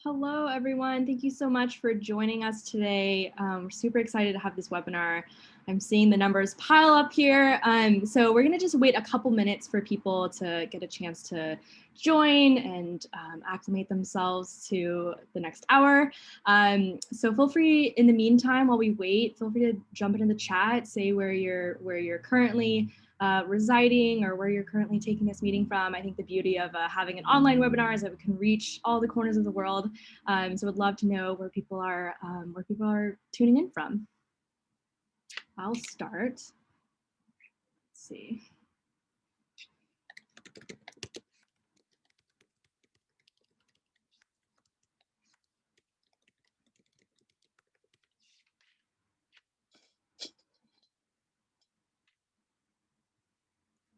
Hello, everyone. Thank you so much for joining us today. We're super excited to have this webinar. I'm seeing the numbers pile up here. So we're going to just wait a couple minutes for people to get a chance to join and acclimate themselves to the next hour. So feel free, in the meantime, while we wait, feel free to jump into the chat, say where you're currently residing or where you're currently taking this meeting from. I think the beauty of having an online webinar is that we can reach all the corners of the world. So would love to know where people are tuning in from. I'll start. Let's see.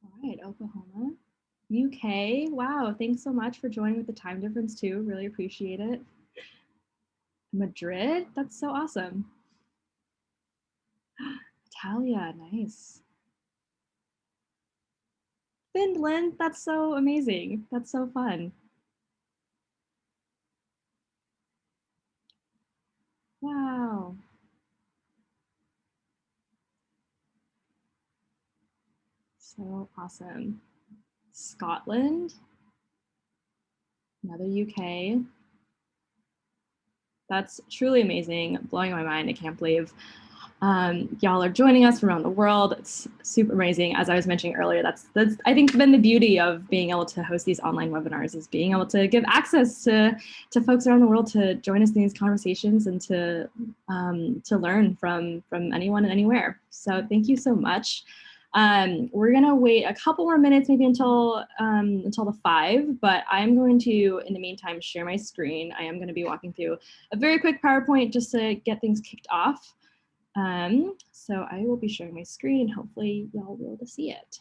All right, Oklahoma. UK, wow, thanks so much for joining with the time difference too. Really appreciate it. Madrid, that's so awesome. Italia, nice. Finland, that's so amazing. That's so fun. Wow. So awesome. Scotland, another UK. That's truly amazing, blowing my mind. I can't believe y'all are joining us from around the world. It's super amazing. As I was mentioning earlier, that's I think been the beauty of being able to host these online webinars, is being able to give access to folks around the world to join us in these conversations and to learn from anyone and anywhere. So thank you so much. We're gonna wait a couple more minutes, maybe until the 5, but I'm going to, in the meantime, share my screen. I am going to be walking through a very quick PowerPoint just to get things kicked off. So I will be sharing my screen. Hopefully y'all will be able to see it.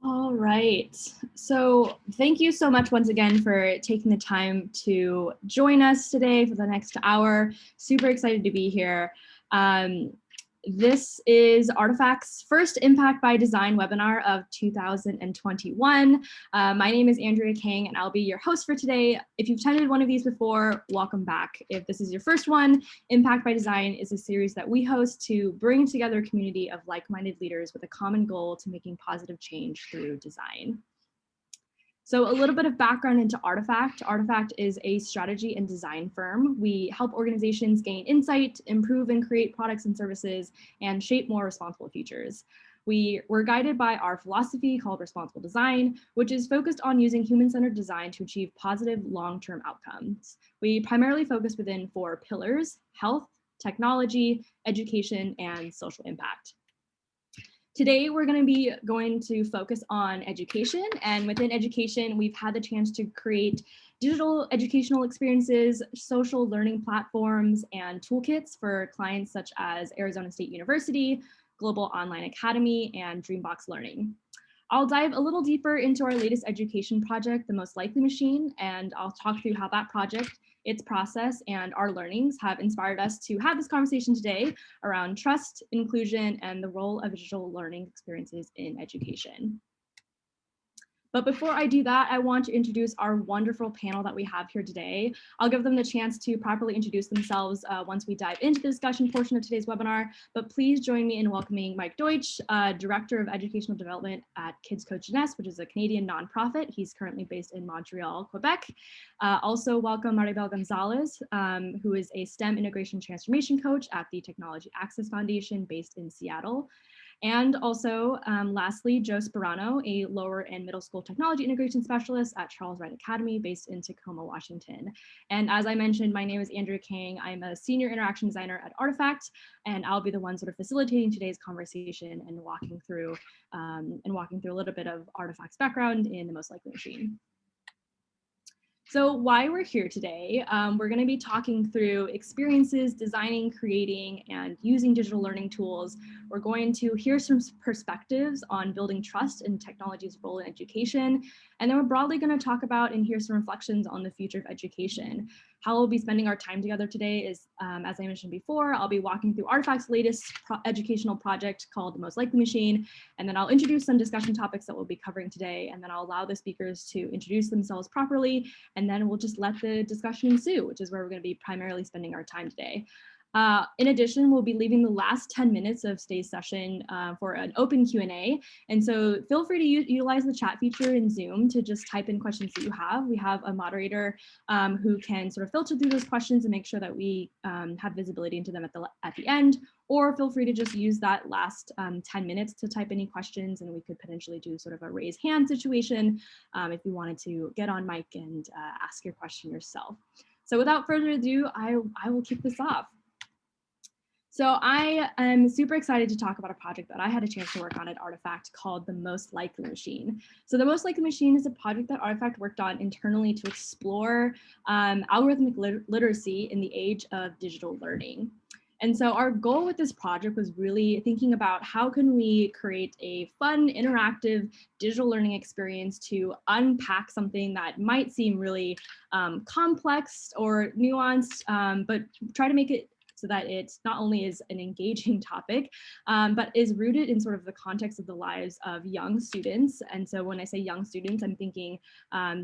All right. So thank you so much once again for taking the time to join us today for the next hour. Super excited to be here. This is Artefact's first Impact by Design webinar of 2021. My name is Andrea Kang, and I'll be your host for today. If you've attended one of these before, welcome back. If this is your first one, Impact by Design is a series that we host to bring together a community of like-minded leaders with a common goal to making positive change through design. So a little bit of background into Artefact. Artefact is a strategy and design firm. We help organizations gain insight, improve and create products and services, and shape more responsible futures. We're guided by our philosophy called responsible design, which is focused on using human-centered design to achieve positive long-term outcomes. We primarily focus within 4 pillars: health, technology, education, and social impact. Today, we're going to focus on education, and within education, we've had the chance to create digital educational experiences, social learning platforms, and toolkits for clients such as Arizona State University, Global Online Academy, and Dreambox Learning. I'll dive a little deeper into our latest education project, The Most Likely Machine, and I'll talk through how that project, its process, and our learnings have inspired us to have this conversation today around trust, inclusion, and the role of digital learning experiences in education. But before I do that, I want to introduce our wonderful panel that we have here today. I'll give them the chance to properly introduce themselves once we dive into the discussion portion of today's webinar, but please join me in welcoming Mike Deutsch, Director of Educational Development at Kids Code Jeunesse, which is a Canadian nonprofit. He's currently based in Montreal, Quebec. Also welcome Maribel Gonzalez, who is a STEM Integration Transformation Coach at the Technology Access Foundation based in Seattle. And also, lastly, Joe Sperano, a lower and middle school technology integration specialist at Charles Wright Academy based in Tacoma, Washington. And as I mentioned, my name is Andrea Kang. I'm a senior interaction designer at Artefact, and I'll be the one sort of facilitating today's conversation and walking through a little bit of Artefact's background in The Most Likely Machine. So why we're here today, we're going to be talking through experiences, designing, creating, and using digital learning tools. We're going to hear some perspectives on building trust in technology's role in education. And then we're broadly going to talk about and hear some reflections on the future of education. How we'll be spending our time together today is, as I mentioned before, I'll be walking through Artefact's latest educational project called The Most Likely Machine, and then I'll introduce some discussion topics that we'll be covering today, and then I'll allow the speakers to introduce themselves properly, and then we'll just let the discussion ensue, which is where we're going to be primarily spending our time today. In addition, we'll be leaving the last 10 minutes of today's session for an open Q&A. And so feel free to utilize the chat feature in Zoom to just type in questions that you have. We have a moderator who can sort of filter through those questions and make sure that we have visibility into them at the end. Or feel free to just use that last 10 minutes to type any questions, and we could potentially do sort of a raise hand situation if you wanted to get on mic and ask your question yourself. So without further ado, I will kick this off. So I am super excited to talk about a project that I had a chance to work on at Artefact called The Most Likely Machine. So The Most Likely Machine is a project that Artefact worked on internally to explore algorithmic literacy in the age of digital learning. And so our goal with this project was really thinking about how can we create a fun, interactive digital learning experience to unpack something that might seem really complex or nuanced, but try to make it so that it not only is an engaging topic, but is rooted in sort of the context of the lives of young students. And so when I say young students, I'm thinking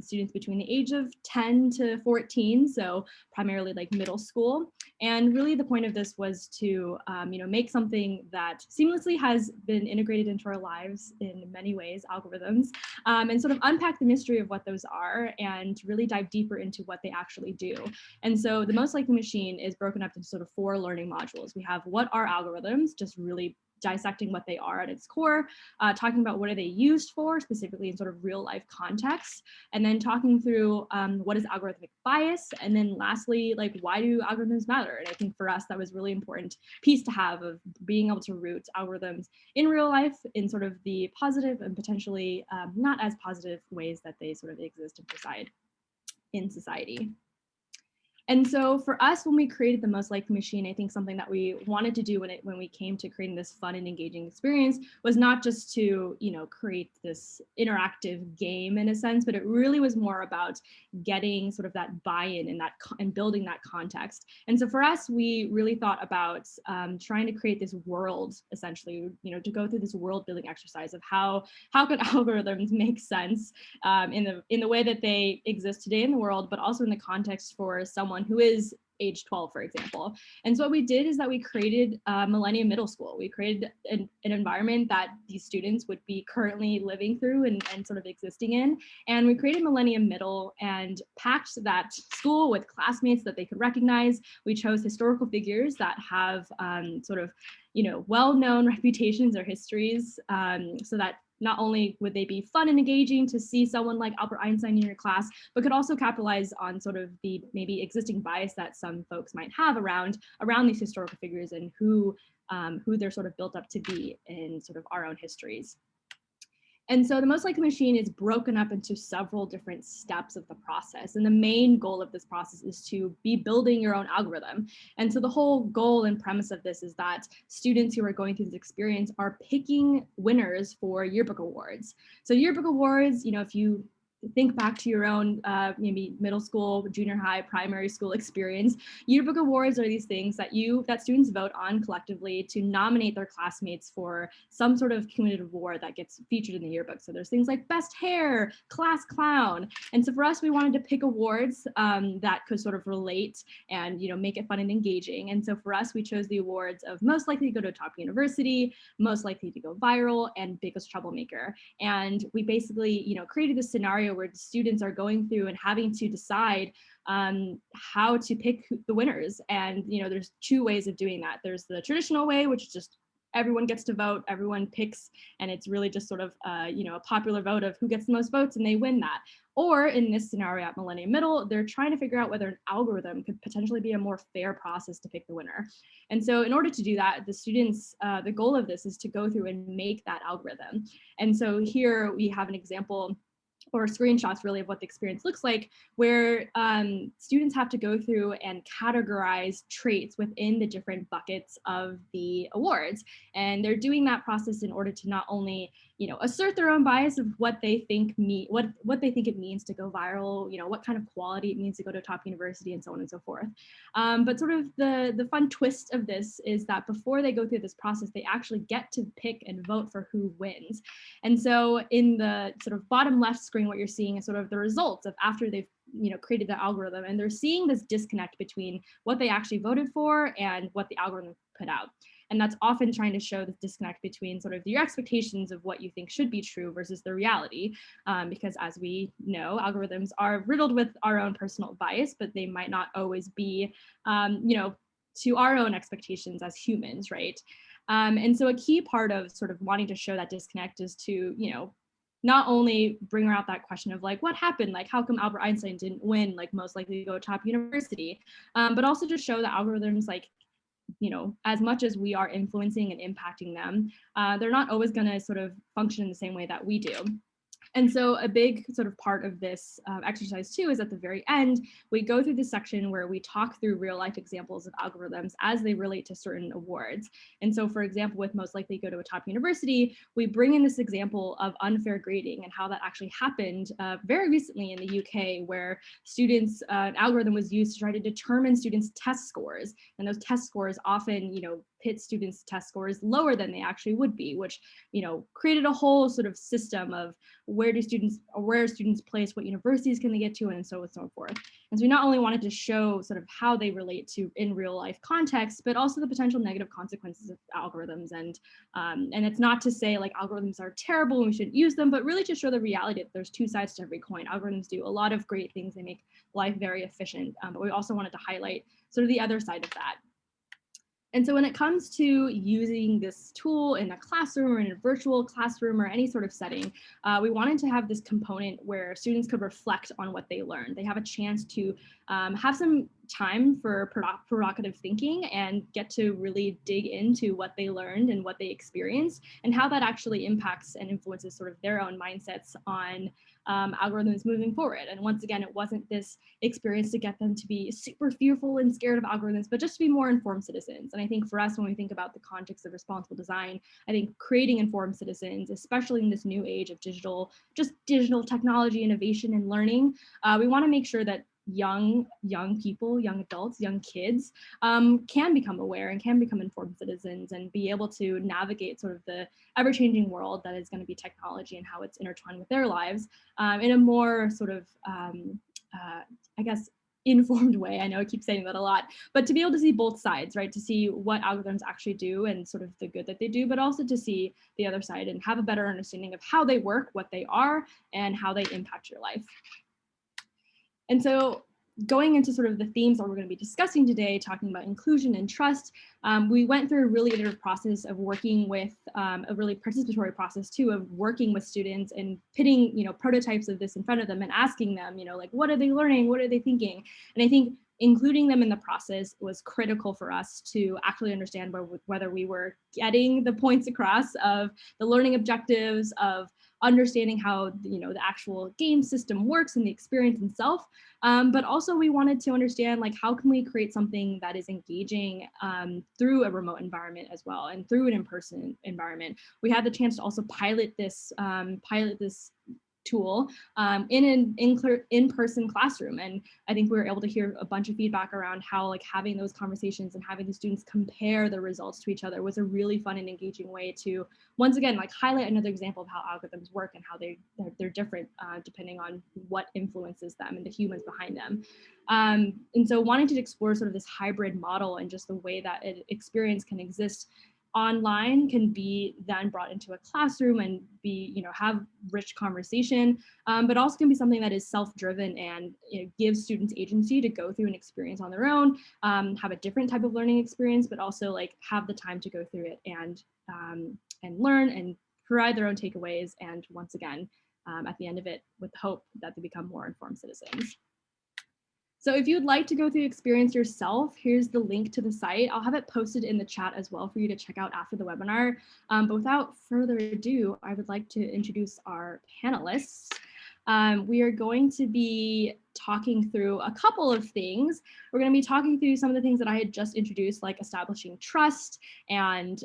students between the age of 10 to 14, so primarily like middle school. And really the point of this was to make something that seamlessly has been integrated into our lives in many ways, algorithms, and sort of unpack the mystery of what those are and really dive deeper into what they actually do. And so The Most Likely Machine is broken up into sort of 4 learning modules. We have what are algorithms, just really dissecting what they are at its core, talking about what are they used for, specifically in sort of real life context, and then talking through what is algorithmic bias, and then lastly, like why do algorithms matter? And I think for us that was really important piece to have of being able to root algorithms in real life in sort of the positive and potentially not as positive ways that they sort of exist in society. And so for us, when we created The Most Likely Machine, I think something that we wanted to do when we came to creating this fun and engaging experience was not just to, create this interactive game in a sense, but it really was more about getting sort of that buy-in and building that context. And so for us, we really thought about trying to create this world, essentially, to go through this world building exercise of how could algorithms make sense in the way that they exist today in the world, but also in the context for someone who is age 12, for example. And so what we did is that we created Millennium Middle School. We created an environment that these students would be currently living through and sort of existing in. And we created Millennium Middle and packed that school with classmates that they could recognize. We chose historical figures that have sort of, well-known reputations or histories so that not only would they be fun and engaging to see someone like Albert Einstein in your class, but could also capitalize on sort of the maybe existing bias that some folks might have around these historical figures and who they're sort of built up to be in sort of our own histories. And so The Most Likely Machine is broken up into several different steps of the process. And the main goal of this process is to be building your own algorithm. And so the whole goal and premise of this is that students who are going through this experience are picking winners for yearbook awards. So yearbook awards, if you think back to your own maybe middle school, junior high, primary school experience, yearbook awards are these things that students vote on collectively to nominate their classmates for some sort of cumulative award that gets featured in the yearbook. So there's things like best hair, class clown. And so for us, we wanted to pick awards that could sort of relate and make it fun and engaging. And so for us, we chose the awards of most likely to go to a top university, most likely to go viral, and biggest troublemaker. And we basically created this scenario where the students are going through and having to decide how to pick the winners. And there's 2 ways of doing that. There's the traditional way, which is just everyone gets to vote, everyone picks, and it's really just sort of a popular vote of who gets the most votes and they win that. Or in this scenario at Millennium Middle, they're trying to figure out whether an algorithm could potentially be a more fair process to pick the winner. And so in order to do that, the students, the goal of this is to go through and make that algorithm. And so here we have an example or screenshots really of what the experience looks like, where students have to go through and categorize traits within the different buckets of the awards. And they're doing that process in order to not only, assert their own bias of what they think what they think it means to go viral, what kind of quality it means to go to a top university, and so on and so forth. But sort of the fun twist of this is that before they go through this process, they actually get to pick and vote for who wins. And so in the sort of bottom left screen, what you're seeing is sort of the results of after they've created the algorithm, and they're seeing this disconnect between what they actually voted for and what the algorithm put out. And that's often trying to show this disconnect between sort of your expectations of what you think should be true versus the reality. Because as we know, algorithms are riddled with our own personal bias, but they might not always be, to our own expectations as humans, right? And so a key part of sort of wanting to show that disconnect is to, not only bring out that question of like, what happened? Like, how come Albert Einstein didn't win, like most likely to go to top university? But also to show that algorithms, like, as much as we are influencing and impacting them, they're not always going to sort of function in the same way that we do. And so a big sort of part of this exercise too is at the very end, we go through this section where we talk through real life examples of algorithms as they relate to certain awards. And so for example, with most likely go to a top university, we bring in this example of unfair grading and how that actually happened very recently in the UK, where students, an algorithm was used to try to determine students' test scores. And those test scores often, pit students' test scores lower than they actually would be, which, created a whole sort of system of where are students placed, what universities can they get to, and so on and so forth. And so we not only wanted to show sort of how they relate to in real life context, but also the potential negative consequences of algorithms. And it's not to say like algorithms are terrible and we shouldn't use them, but really to show the reality that there's two sides to every coin. Algorithms do a lot of great things. They make life very efficient, but we also wanted to highlight sort of the other side of that. And so when it comes to using this tool in a classroom or in a virtual classroom or any sort of setting, we wanted to have this component where students could reflect on what they learned. They have a chance to have some time for provocative thinking and get to really dig into what they learned and what they experienced and how that actually impacts and influences sort of their own mindsets on algorithms moving forward. And once again, it wasn't this experience to get them to be super fearful and scared of algorithms, but just to be more informed citizens. And I think for us, when we think about the context of responsible design, I think creating informed citizens, especially in this new age of digital technology, innovation, and learning, we want to make sure that young people, young adults, young kids can become aware and can become informed citizens and be able to navigate sort of the ever-changing world that is going to be technology and how it's intertwined with their lives in a more sort of, I guess, informed way. I know I keep saying that a lot, but to be able to see both sides, right? To see what algorithms actually do and sort of the good that they do, but also to see the other side and have a better understanding of how they work, what they are, and how they impact your life. And so going into sort of the themes that we're going to be discussing today, talking about inclusion and trust, we went through a really iterative process of working with a really participatory process too, of working with students and pitting, prototypes of this in front of them and asking them, like, what are they learning? What are they thinking? And I think including them in the process was critical for us to actually understand whether we were getting the points across of the learning objectives, of understanding how the actual game system works and the experience itself, but also we wanted to understand like how can we create something that is engaging through a remote environment as well and through an in-person environment. We had the chance to also pilot this tool in an in-person classroom. And I think we were able to hear a bunch of feedback around how like having those conversations and having the students compare the results to each other was a really fun and engaging way to, once again, like highlight another example of how algorithms work and how they're different depending on what influences them and the humans behind them. And so wanting to explore sort of this hybrid model and just the way that an experience can exist online can be then brought into a classroom and be, have rich conversation, but also can be something that is self-driven and gives students agency to go through an experience on their own, have a different type of learning experience, but also like have the time to go through it and learn and provide their own takeaways. And once again, at the end of it, with hope that they become more informed citizens. So if you'd like to go through the experience yourself, here's the link to the site. I'll have it posted in the chat as well for you to check out after the webinar. But without further ado, I would like to introduce our panelists. We are going to be talking through a couple of things. We're going to be talking through some of the things that I had just introduced, like establishing trust and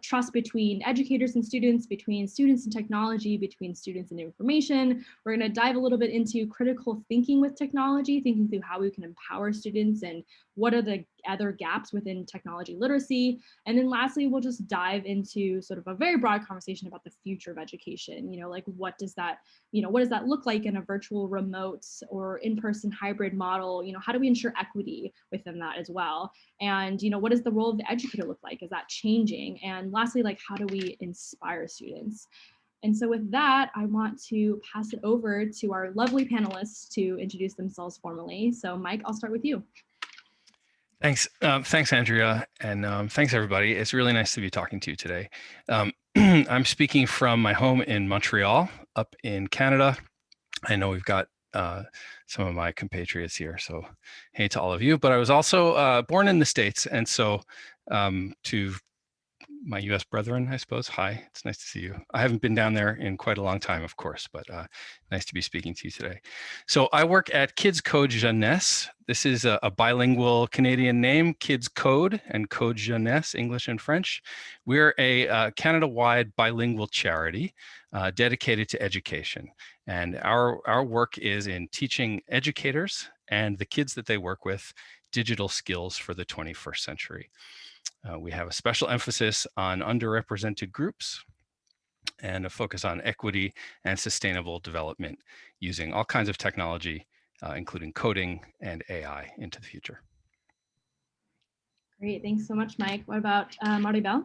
trust between educators and students, between students and technology, between students and information. We're going to dive a little bit into critical thinking with technology, thinking through how we can empower students and what are the other gaps within technology literacy. And then lastly, we'll just dive into sort of a very broad conversation about the future of education. Like what does that look like in a virtual, remote, or in-person hybrid model? How do we ensure equity within that as well? And what does the role of the educator look like? Is that changing? And lastly, like how do we inspire students? And so with that, I want to pass it over to our lovely panelists to introduce themselves formally. So Mike, I'll start with you. Thanks. Thanks, Andrea. And thanks, everybody. It's really nice to be talking to you today. I'm speaking from my home in Montreal, up in Canada. I know we've got some of my compatriots here, so hey to all of you. But I was also born in the States. And so to my US brethren, I suppose, hi, it's nice to see you. I haven't been down there in quite a long time, of course, but nice to be speaking to you today. So I work at Kids Code Jeunesse. This is a bilingual Canadian name, Kids Code and Code Jeunesse, English and French. We're a Canada-wide bilingual charity dedicated to education. And our work is in teaching educators and the kids that they work with digital skills for the 21st century. We have a special emphasis on underrepresented groups and a focus on equity and sustainable development using all kinds of technology, including coding and AI into the future. Great, thanks so much, Mike. What about Maribel?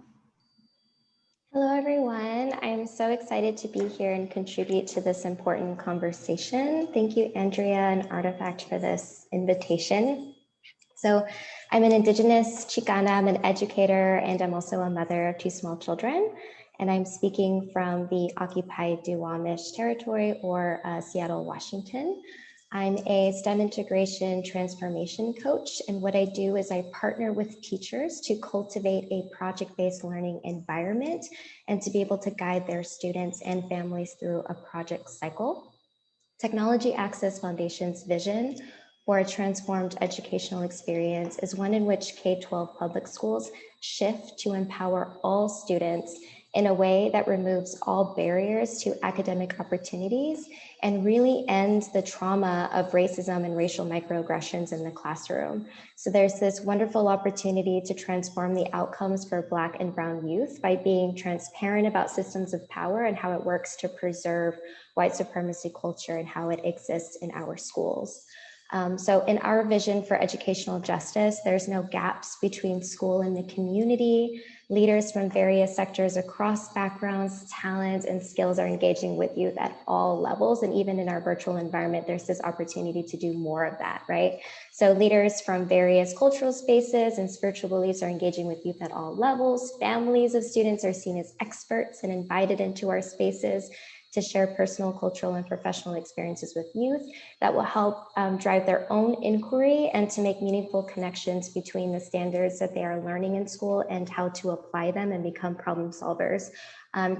Hello, everyone. I'm so excited to be here and contribute to this important conversation. Thank you, Andrea and Artefact, for this invitation. So I'm an Indigenous Chicana, I'm an educator, and I'm also a mother of 2 small children. And I'm speaking from the occupied Duwamish territory, or Seattle, Washington. I'm a STEM integration transformation coach. And what I do is I partner with teachers to cultivate a project-based learning environment and to be able to guide their students and families through a project cycle. Technology Access Foundation's vision for a transformed educational experience is one in which K-12 public schools shift to empower all students in a way that removes all barriers to academic opportunities and really ends the trauma of racism and racial microaggressions in the classroom. So there's this wonderful opportunity to transform the outcomes for Black and Brown youth by being transparent about systems of power and how it works to preserve white supremacy culture and how it exists in our schools. So in our vision for educational justice, there's no gaps between school and the community. Leaders from various sectors across backgrounds, talents, and skills are engaging with youth at all levels. And even in our virtual environment, there's this opportunity to do more of that, right? So leaders from various cultural spaces and spiritual beliefs are engaging with youth at all levels. Families of students are seen as experts and invited into our spaces to share personal, cultural, and professional experiences with youth that will help drive their own inquiry and to make meaningful connections between the standards that they are learning in school and how to apply them and become problem solvers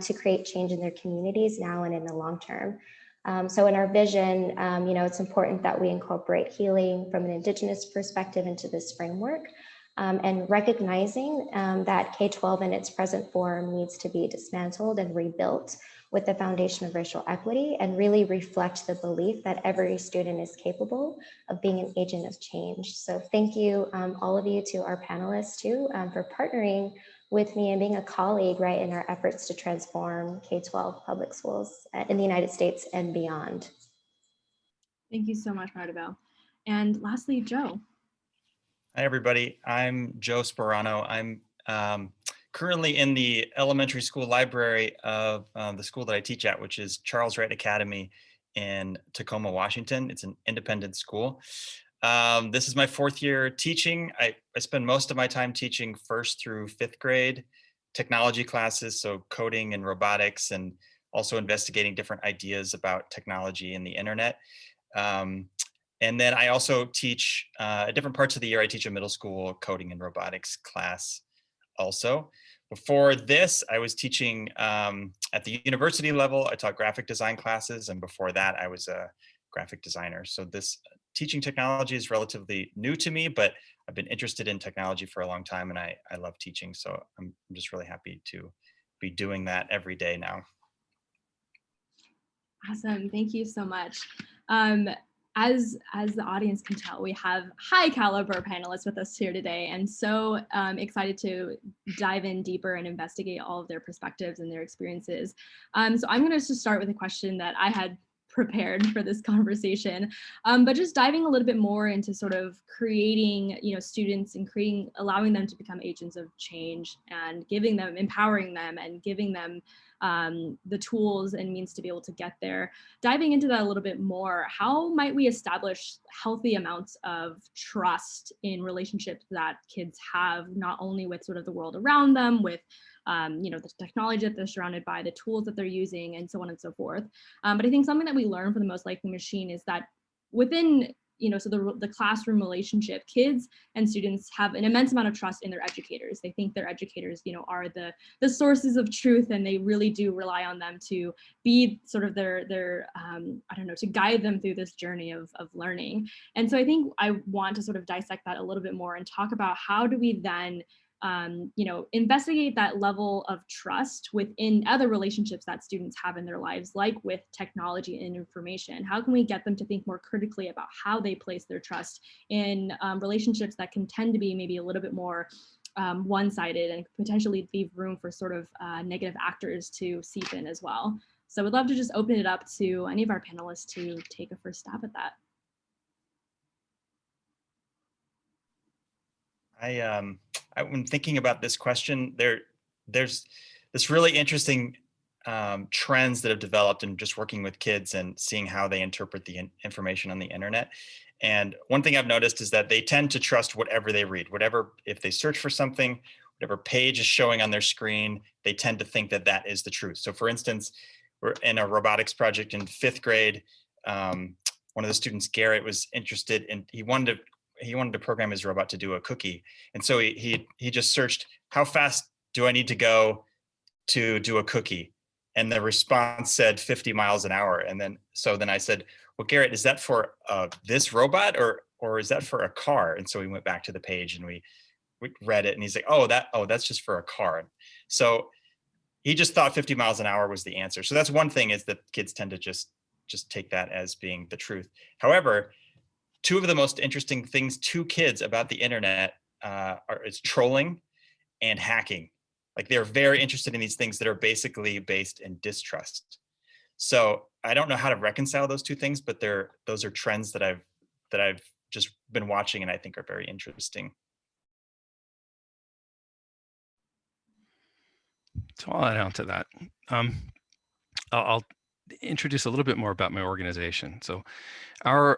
to create change in their communities now and in the long term. So in our vision, it's important that we incorporate healing from an Indigenous perspective into this framework. And recognizing that K-12 in its present form needs to be dismantled and rebuilt with the foundation of racial equity and really reflect the belief that every student is capable of being an agent of change. So thank you, all of you, to our panelists too, for partnering with me and being a colleague, right, in our efforts to transform K-12 public schools in the United States and beyond. Thank you so much, Maribel. And lastly, Joe. Hi, everybody. I'm Joe Sperano. I'm currently in the elementary school library of the school that I teach at, which is Charles Wright Academy in Tacoma, Washington. It's an independent school. This is my 4th year teaching. I spend most of my time teaching 1st through 5th grade technology classes, so coding and robotics, and also investigating different ideas about technology and the internet. And then I also teach at different parts of the year. I teach a middle school coding and robotics class also. Before this, I was teaching At the university level, I taught graphic design classes, and before that, I was a graphic designer. So this teaching technology is relatively new to me, but I've been interested in technology for a long time, and I love teaching. So I'm just really happy to be doing that every day now. Awesome, thank you so much. As the audience can tell, we have high caliber panelists with us here today, and so excited to dive in deeper and investigate all of their perspectives and their experiences. So I'm going to just start with a question that I had prepared for this conversation, but just diving a little bit more into sort of creating, students and allowing them to become agents of change and empowering them and giving them the tools and means to be able to get there. Diving into that a little bit more, how might we establish healthy amounts of trust in relationships that kids have, not only with sort of the world around them, with the technology that they're surrounded by, the tools that they're using, and so on and so forth. But I think something that we learn from the Most Likely Machine is that within so the classroom relationship, kids and students have an immense amount of trust in their educators. They think their educators, are the sources of truth, and they really do rely on them to be sort of their to guide them through this journey of learning. And so I think I want to sort of dissect that a little bit more and talk about how do we then investigate that level of trust within other relationships that students have in their lives, like with technology and information. How can we get them to think more critically about how they place their trust in relationships that can tend to be maybe a little bit more one-sided and potentially leave room for sort of negative actors to seep in as well. So I would love to just open it up to any of our panelists to take a first stab at that. When thinking about this question, there's this really interesting trends that have developed in just working with kids and seeing how they interpret the information on the internet. And one thing I've noticed is that they tend to trust whatever they read, if they search for something, whatever page is showing on their screen, they tend to think that that is the truth. So for instance, we're in a robotics project in 5th grade. One of the students, Garrett, was interested in, he wanted to program his robot to do a cookie. And so he just searched, how fast do I need to go to do a cookie? And the response said 50 miles an hour. And then I said, well, Garrett, is that for this robot or is that for a car? And so we went back to the page and we read it, and he's like, that's just for a car. So he just thought 50 miles an hour was the answer. So that's one thing, is that kids tend to just take that as being the truth. However, two of the most interesting things to kids about the internet is trolling and hacking. Like, they're very interested in these things that are basically based in distrust. So I don't know how to reconcile those two things, but those are trends that I've just been watching and I think are very interesting. So I'll add on to that. I'll introduce a little bit more about my organization. So our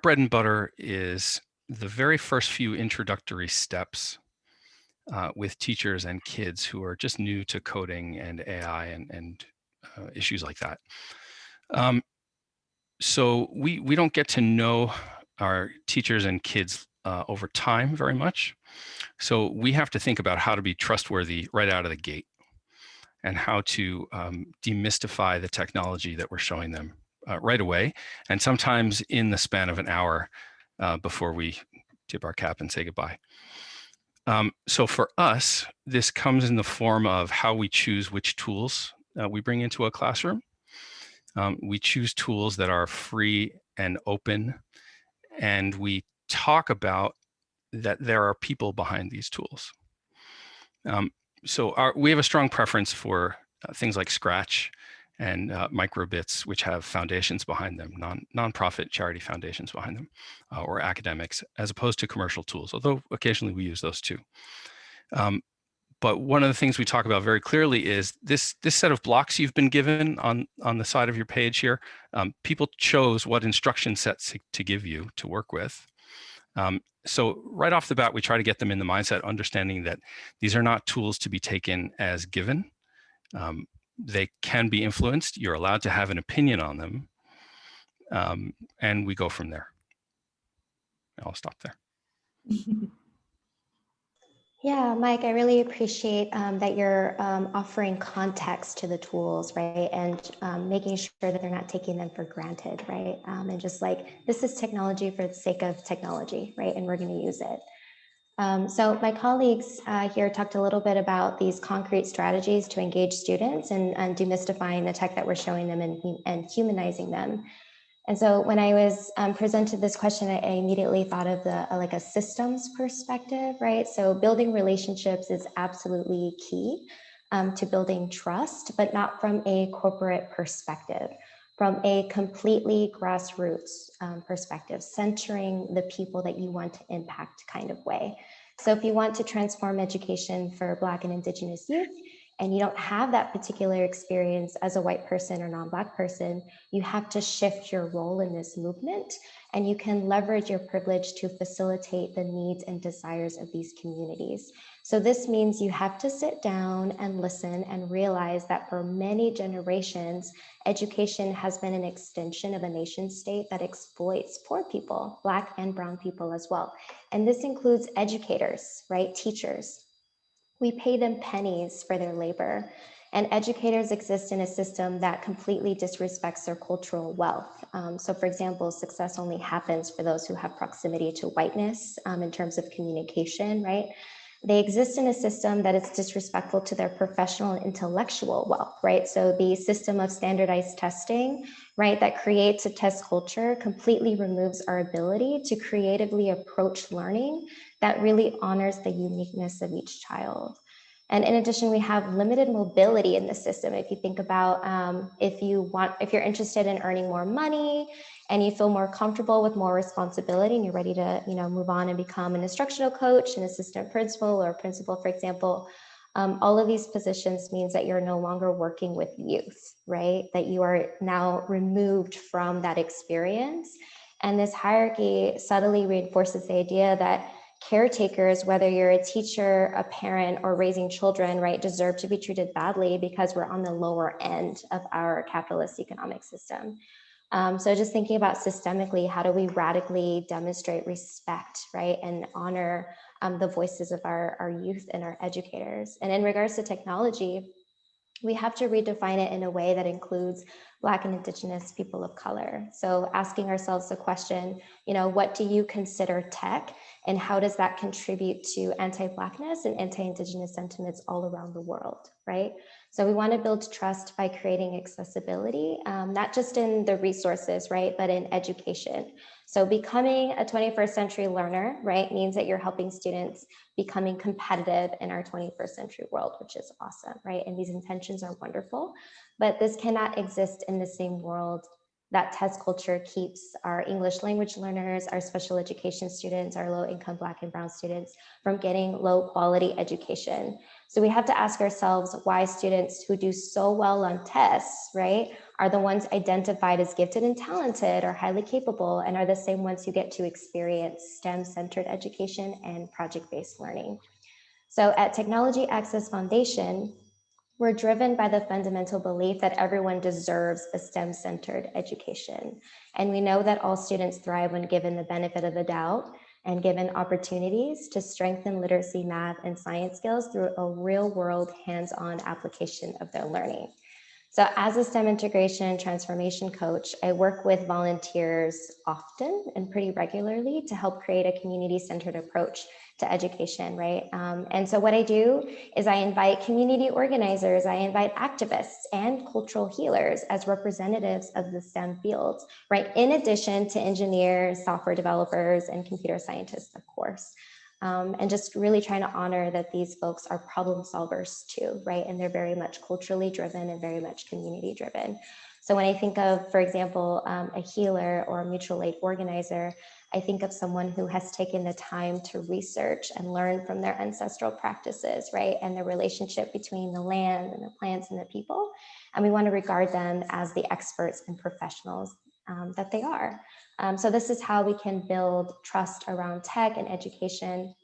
bread and butter is the very first few introductory steps with teachers and kids who are just new to coding and AI and issues like that. So we don't get to know our teachers and kids over time very much. So we have to think about how to be trustworthy right out of the gate, and how to demystify the technology that we're showing them right away, and sometimes in the span of an hour before we tip our cap and say goodbye. So for us, this comes in the form of how we choose which tools we bring into a classroom. We choose tools that are free and open, and we talk about that there are people behind these tools. So we have a strong preference for things like Scratch and microbits, which have foundations behind them, nonprofit charity foundations behind them, or academics, as opposed to commercial tools, although occasionally we use those too. But one of the things we talk about very clearly is this set of blocks you've been given on the side of your page here. People chose what instruction sets to give you to work with. So right off the bat, we try to get them in the mindset, understanding that these are not tools to be taken as given. They can be influenced. You're allowed to have an opinion on them. And we go from there. I'll stop there. Yeah, Mike, I really appreciate that you're offering context to the tools, right? And making sure that they're not taking them for granted, right? And just like, this is technology for the sake of technology, right? And we're going to use it. So my colleagues here talked a little bit about these concrete strategies to engage students and demystifying the tech that we're showing them and humanizing them. And so when I was presented this question, I immediately thought of the like a systems perspective, right? So building relationships is absolutely key to building trust, but not from a corporate perspective, from a completely grassroots perspective, centering the people that you want to impact kind of way. So if you want to transform education for Black and Indigenous youth, and you don't have that particular experience as a white person or non-Black person, you have to shift your role in this movement, and you can leverage your privilege to facilitate the needs and desires of these communities. So this means you have to sit down and listen and realize that for many generations, education has been an extension of a nation state that exploits poor people, Black and brown people as well. And this includes educators, right? Teachers. We pay them pennies for their labor, and educators exist in a system that completely disrespects their cultural wealth. So for example, success only happens for those who have proximity to whiteness in terms of communication, right? They exist in a system that is disrespectful to their professional and intellectual wealth, right? So the system of standardized testing, right, that creates a test culture completely removes our ability to creatively approach learning that really honors the uniqueness of each child. And in addition, we have limited mobility in the system. If you think about if you're interested in earning more money and you feel more comfortable with more responsibility and you're ready to, move on and become an instructional coach, an assistant principal or principal, for example, all of these positions means that you're no longer working with youth, right? That you are now removed from that experience. And this hierarchy subtly reinforces the idea that caretakers, whether you're a teacher, a parent, or raising children, right, deserve to be treated badly because we're on the lower end of our capitalist economic system. So just thinking about systemically, how do we radically demonstrate respect, right, and honor the voices of our youth and our educators? And in regards to technology, we have to redefine it in a way that includes Black and Indigenous people of color. So asking ourselves the question, what do you consider tech, and how does that contribute to anti-Blackness and anti-Indigenous sentiments all around the world, right? So we want to build trust by creating accessibility, not just in the resources, right, but in education. So becoming a 21st century learner, right, means that you're helping students becoming competitive in our 21st century world, which is awesome, right? And these intentions are wonderful, but this cannot exist in the same world that test culture keeps our English language learners, our special education students, our low income Black and brown students from getting low quality education. So we have to ask ourselves why students who do so well on tests, right, are the ones identified as gifted and talented or highly capable, and are the same ones who get to experience STEM-centered education and project-based learning. So at Technology Access Foundation, we're driven by the fundamental belief that everyone deserves a STEM-centered education. And we know that all students thrive when given the benefit of the doubt and given opportunities to strengthen literacy, math, and science skills through a real-world hands-on application of their learning. So as a STEM integration and transformation coach, I work with volunteers often and pretty regularly to help create a community-centered approach to education, right? And so what I do is I invite community organizers, I invite activists and cultural healers as representatives of the STEM fields, right? In addition to engineers, software developers, and computer scientists, of course. And just really trying to honor that these folks are problem solvers too, right? And they're very much culturally driven and very much community driven. So when I think of, for example, a healer or a mutual aid organizer, I think of someone who has taken the time to research and learn from their ancestral practices, right? And the relationship between the land and the plants and the people. And we want to regard them as the experts and professionals that they are. So this is how we can build trust around tech and education,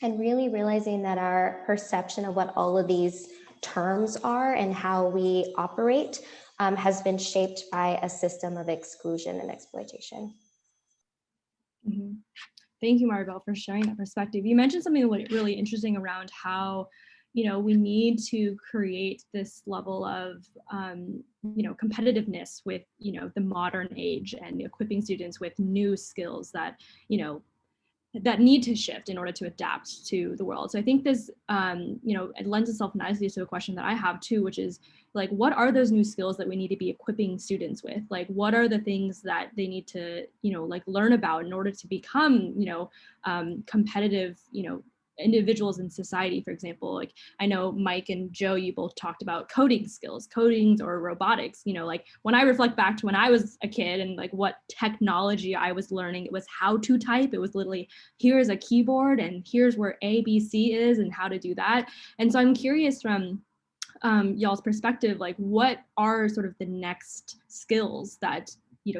and really realizing that our perception of what all of these terms are and how we operate has been shaped by a system of exclusion and exploitation. Mm-hmm. Thank you, Maribel, for sharing that perspective. You mentioned something really interesting around how, we need to create this level of, competitiveness with, the modern age and equipping students with new skills that, that need to shift in order to adapt to the world. So I think this, it lends itself nicely to a question that I have too, which is like, what are those new skills that we need to be equipping students with? Like, what are the things that they need to, like learn about in order to become, competitive, individuals in society, for example. Like I know Mike and Joe, you both talked about coding skills, codings or robotics. Like when I reflect back to when I was a kid and like what technology I was learning, it was how to type. It was literally, here's a keyboard and here's where A, B, C is and how to do that. And so I'm curious from y'all's perspective, like what are sort of the next skills that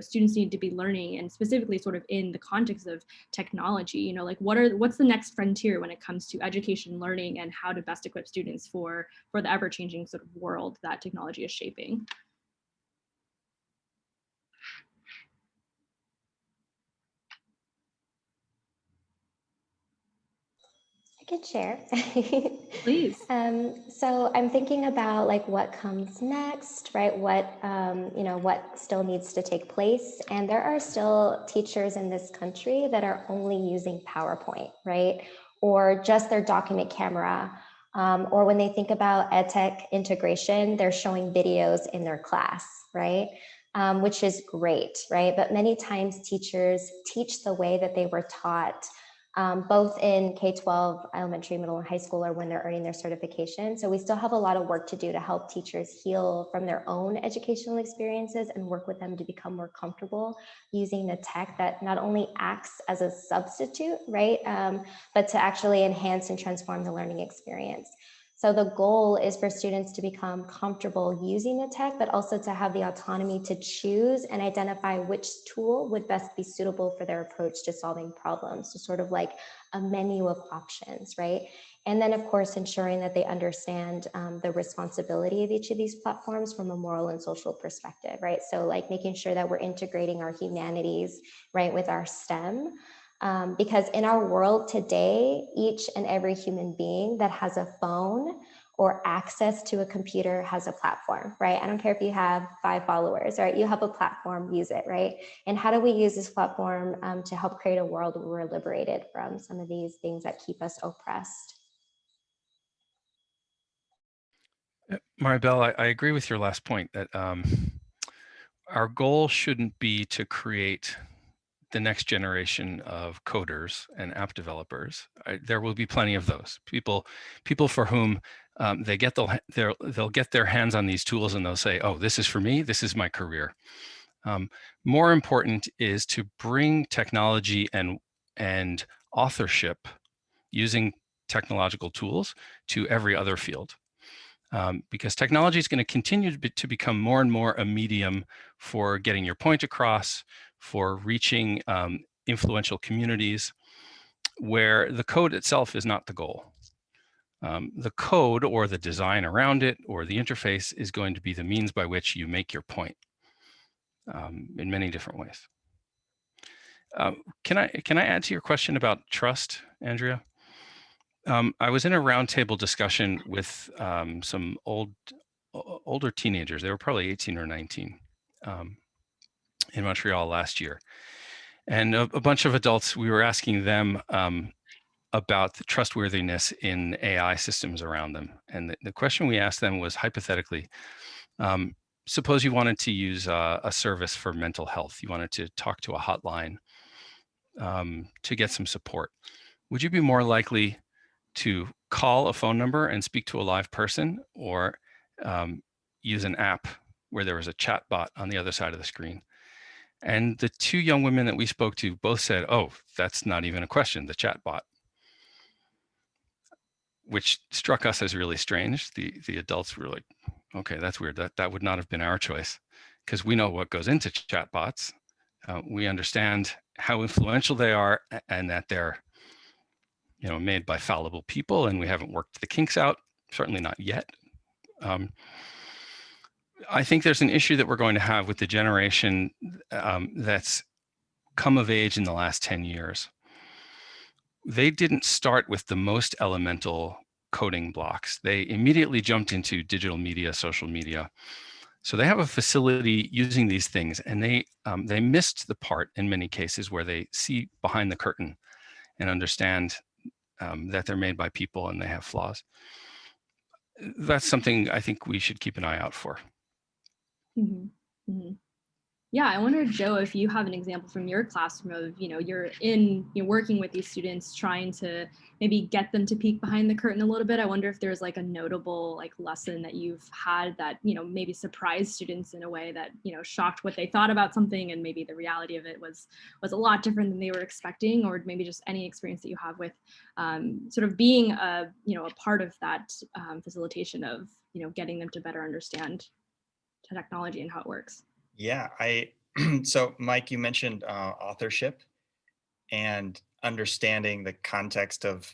students need to be learning, and specifically sort of in the context of technology, like what's the next frontier when it comes to education, learning, and how to best equip students for the ever-changing sort of world that technology is shaping. I could share. Please. So I'm thinking about like what comes next, right? What, what still needs to take place. And there are still teachers in this country that are only using PowerPoint, right? Or just their document camera. Or when they think about EdTech integration, they're showing videos in their class, right? Which is great, right? But many times teachers teach the way that they were taught, both in K-12, elementary, middle, and high school, or when they're earning their certification. So we still have a lot of work to do to help teachers heal from their own educational experiences and work with them to become more comfortable using the tech that not only acts as a substitute, right, but to actually enhance and transform the learning experience. So the goal is for students to become comfortable using the tech, but also to have the autonomy to choose and identify which tool would best be suitable for their approach to solving problems. So sort of like a menu of options, right? And then of course, ensuring that they understand the responsibility of each of these platforms from a moral and social perspective, right? So like making sure that we're integrating our humanities, right, with our STEM. Because in our world today, each and every human being that has a phone or access to a computer has a platform, right? I don't care if you have 5 followers, right? You have a platform, use it, right? And how do we use this platform to help create a world where we're liberated from some of these things that keep us oppressed? Maribel, I agree with your last point that our goal shouldn't be to create the next generation of coders and app developers. There will be plenty of those people for whom they'll get their hands on these tools and they'll say, oh, this is for me, this is my career. More important is to bring technology and authorship using technological tools to every other field. Because technology is going to continue to become more and more a medium for getting your point across, for reaching influential communities, where the code itself is not the goal. The code or the design around it or the interface is going to be the means by which you make your point in many different ways. Can I add to your question about trust, Andrea? I was in a roundtable discussion with some older teenagers. They were probably 18 or 19 in Montreal last year. And a bunch of adults, we were asking them about the trustworthiness in AI systems around them. And the question we asked them was hypothetically, suppose you wanted to use a service for mental health. You wanted to talk to a hotline to get some support. Would you be more likely to call a phone number and speak to a live person, or use an app where there was a chat bot on the other side of the screen? And the 2 young women that we spoke to both said, oh, that's not even a question, the chat bot, which struck us as really strange. The adults were like, okay, that's weird. That would not have been our choice, because we know what goes into chat bots. We understand how influential they are and that they're made by fallible people, and we haven't worked the kinks out, certainly not yet. I think there's an issue that we're going to have with the generation that's come of age in the last 10 years. they didn't start with the most elemental coding blocks. They immediately jumped into digital media, social media. So they have a facility using these things, and they missed the part in many cases where they see behind the curtain and understand that they're made by people and they have flaws. That's something I think we should keep an eye out for. Mm-hmm. Mm-hmm. Yeah, I wonder, Joe, if you have an example from your classroom of, you're working with these students, trying to maybe get them to peek behind the curtain a little bit. I wonder if there's like a notable lesson that you've had that, maybe surprised students in a way that, shocked what they thought about something, and maybe the reality of it was a lot different than they were expecting, or maybe just any experience that you have with sort of being a part of that facilitation of, getting them to better understand technology and how it works. Yeah, so Mike, you mentioned authorship and understanding the context of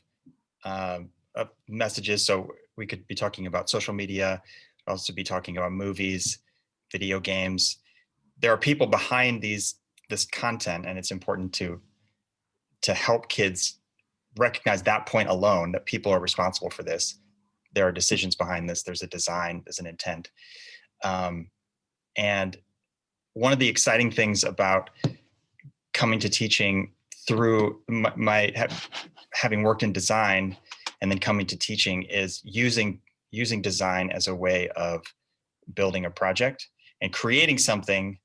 messages. So we could be talking about social media, also be talking about movies, video games. There are people behind this content, and it's important to help kids recognize that point alone, that people are responsible for this. There are decisions behind this. There's a design, there's an intent. And one of the exciting things about coming to teaching through having worked in design and then coming to teaching is using design as a way of building a project, and creating something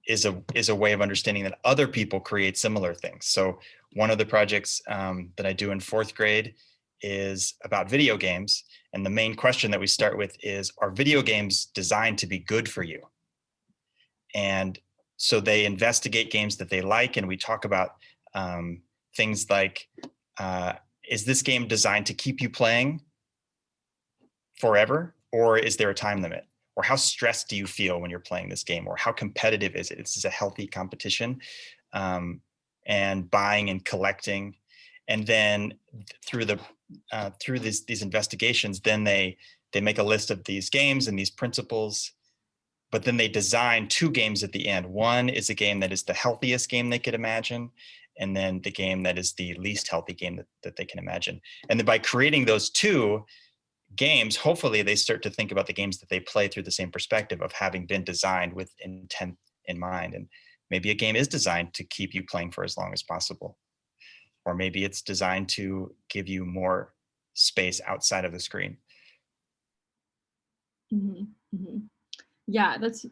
is a way of understanding that other people create similar things. So one of the projects that I do in 4th grade is about video games. And the main question that we start with is, are video games designed to be good for you? And so they investigate games that they like, and we talk about things like, is this game designed to keep you playing forever, or is there a time limit? Or how stressed do you feel when you're playing this game? Or how competitive is it? Is a healthy competition? And buying and collecting. And then through these investigations, then they make a list of these games and these principles. But then they design 2 games at the end. One is a game that is the healthiest game they could imagine, and then the game that is the least healthy game that they can imagine. And then by creating those 2 games, hopefully they start to think about the games that they play through the same perspective of having been designed with intent in mind. And maybe a game is designed to keep you playing for as long as possible. Or maybe it's designed to give you more space outside of the screen. Mm-hmm. Mm-hmm. Yeah, that's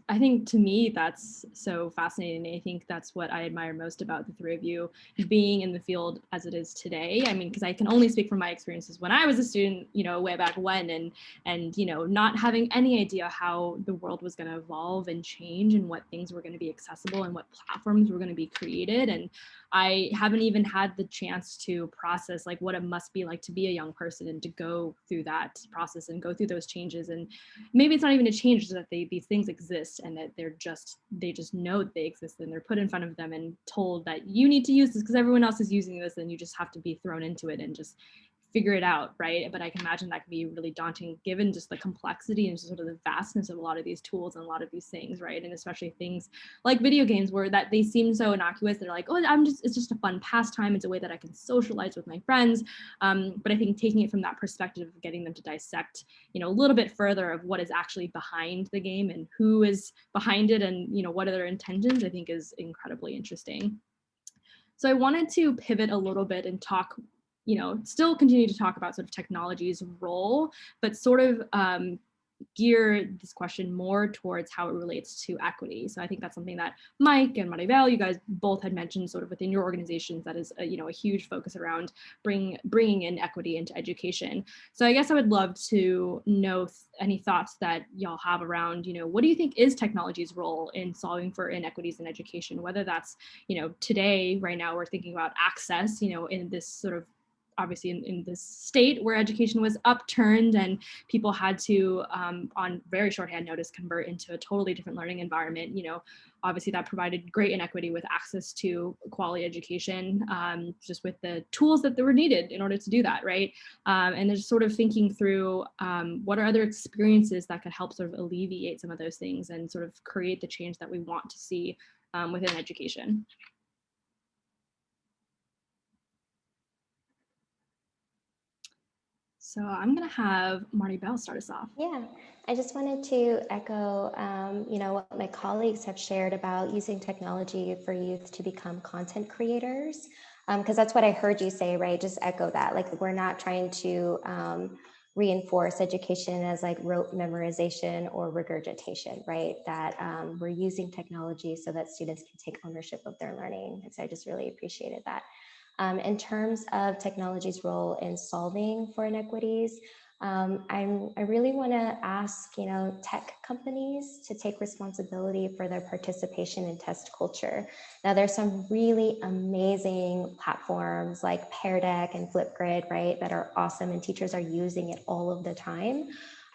I think, to me, that's so fascinating. I think that's what I admire most about the 3 of you being in the field as it is today. I mean, because I can only speak from my experiences when I was a student, way back when, and not having any idea how the world was going to evolve and change, and what things were going to be accessible, and what platforms were going to be created. And I haven't even had the chance to process what it must be like to be a young person and to go through that process and go through those changes. And maybe it's not even a change, that these things exist, and that they just know that they exist, and they're put in front of them and told that you need to use this because everyone else is using this, and you just have to be thrown into it and just figure it out, right? But I can imagine that can be really daunting, given just the complexity and just sort of the vastness of a lot of these tools and a lot of these things, right? And especially things like video games, where that they seem so innocuous. They're like, oh, it's just a fun pastime. It's a way that I can socialize with my friends. But I think taking it from that perspective of getting them to dissect, a little bit further of what is actually behind the game and who is behind it, and what are their intentions, I think is incredibly interesting. So I wanted to pivot a little bit and talk, still continue to talk about sort of technology's role, but sort of gear this question more towards how it relates to equity. So I think that's something that Mike and Maribel, you guys both had mentioned sort of within your organizations, that is a huge focus around bringing in equity into education. So I guess I would love to know any thoughts that y'all have around, what do you think is technology's role in solving for inequities in education, whether that's, today, right now, we're thinking about access, in this sort of, obviously in this state where education was upturned and people had to, on very shorthand notice, convert into a totally different learning environment. Obviously that provided great inequity with access to quality education, just with the tools that were needed in order to do that, right? And there's sort of thinking through what are other experiences that could help sort of alleviate some of those things and sort of create the change that we want to see within education. So I'm going to have Marty Bell start us off. Yeah, I just wanted to echo, what my colleagues have shared about using technology for youth to become content creators, because that's what I heard you say, right? Just echo that. Like, we're not trying to reinforce education as like rote memorization or regurgitation, right? That we're using technology so that students can take ownership of their learning. And so I just really appreciated that. In terms of technology's role in solving for inequities, I really want to ask, tech companies to take responsibility for their participation in test culture. Now, there's some really amazing platforms like Pear Deck and Flipgrid, right, that are awesome, and teachers are using it all of the time.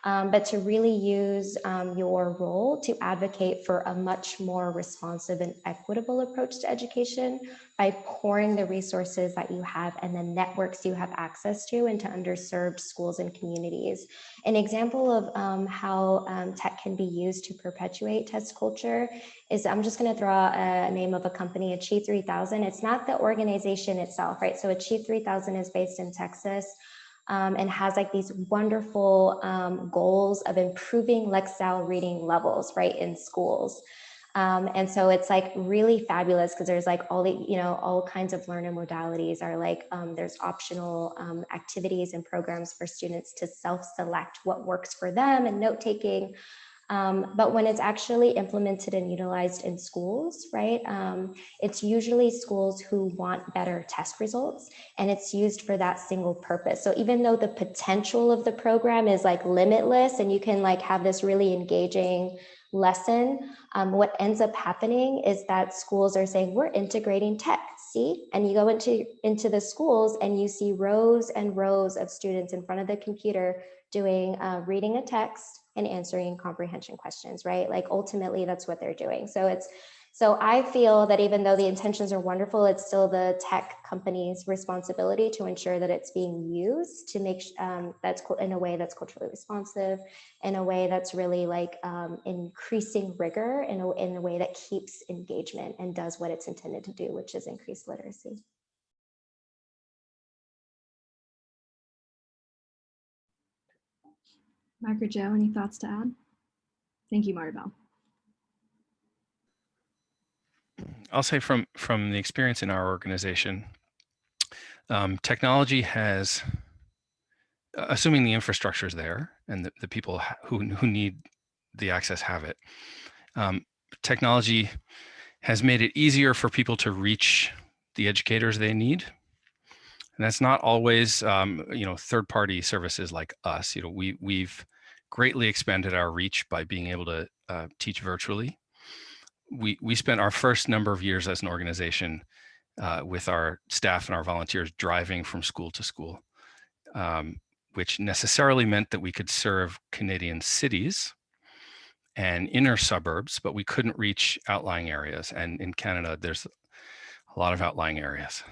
But to really use your role to advocate for a much more responsive and equitable approach to education by pouring the resources that you have and the networks you have access to into underserved schools and communities. An example of how tech can be used to perpetuate test culture is, I'm just going to throw out a name of a company, Achieve 3000. It's not the organization itself, right? So Achieve 3000 is based in Texas. And has like these wonderful goals of improving Lexile reading levels, right, in schools. And so it's like really fabulous because there's like all kinds of learner modalities are like, there's optional activities and programs for students to self-select what works for them and note-taking. But when it's actually implemented and utilized in schools, right, it's usually schools who want better test results, and it's used for that single purpose. So even though the potential of the program is like limitless and you can like have this really engaging lesson, what ends up happening is that schools are saying, we're integrating tech, see? And you go into the schools and you see rows and rows of students in front of the computer doing reading a text and answering comprehension questions, right? Like ultimately that's what they're doing. So I feel that even though the intentions are wonderful, it's still the tech company's responsibility to ensure that it's being used to make that's in a way that's culturally responsive, in a way that's really like increasing rigor, in a way that keeps engagement and does what it's intended to do, which is increase literacy. Mark or Joe, any thoughts to add? Thank you, Marty Bell. I'll say from the experience in our organization, technology has, assuming the infrastructure is there and the people who need the access have it, technology has made it easier for people to reach the educators they need. And that's not always, third-party services like us. We've greatly expanded our reach by being able to teach virtually. We spent our first number of years as an organization with our staff and our volunteers driving from school to school, which necessarily meant that we could serve Canadian cities and inner suburbs, but we couldn't reach outlying areas. And in Canada, there's a lot of outlying areas.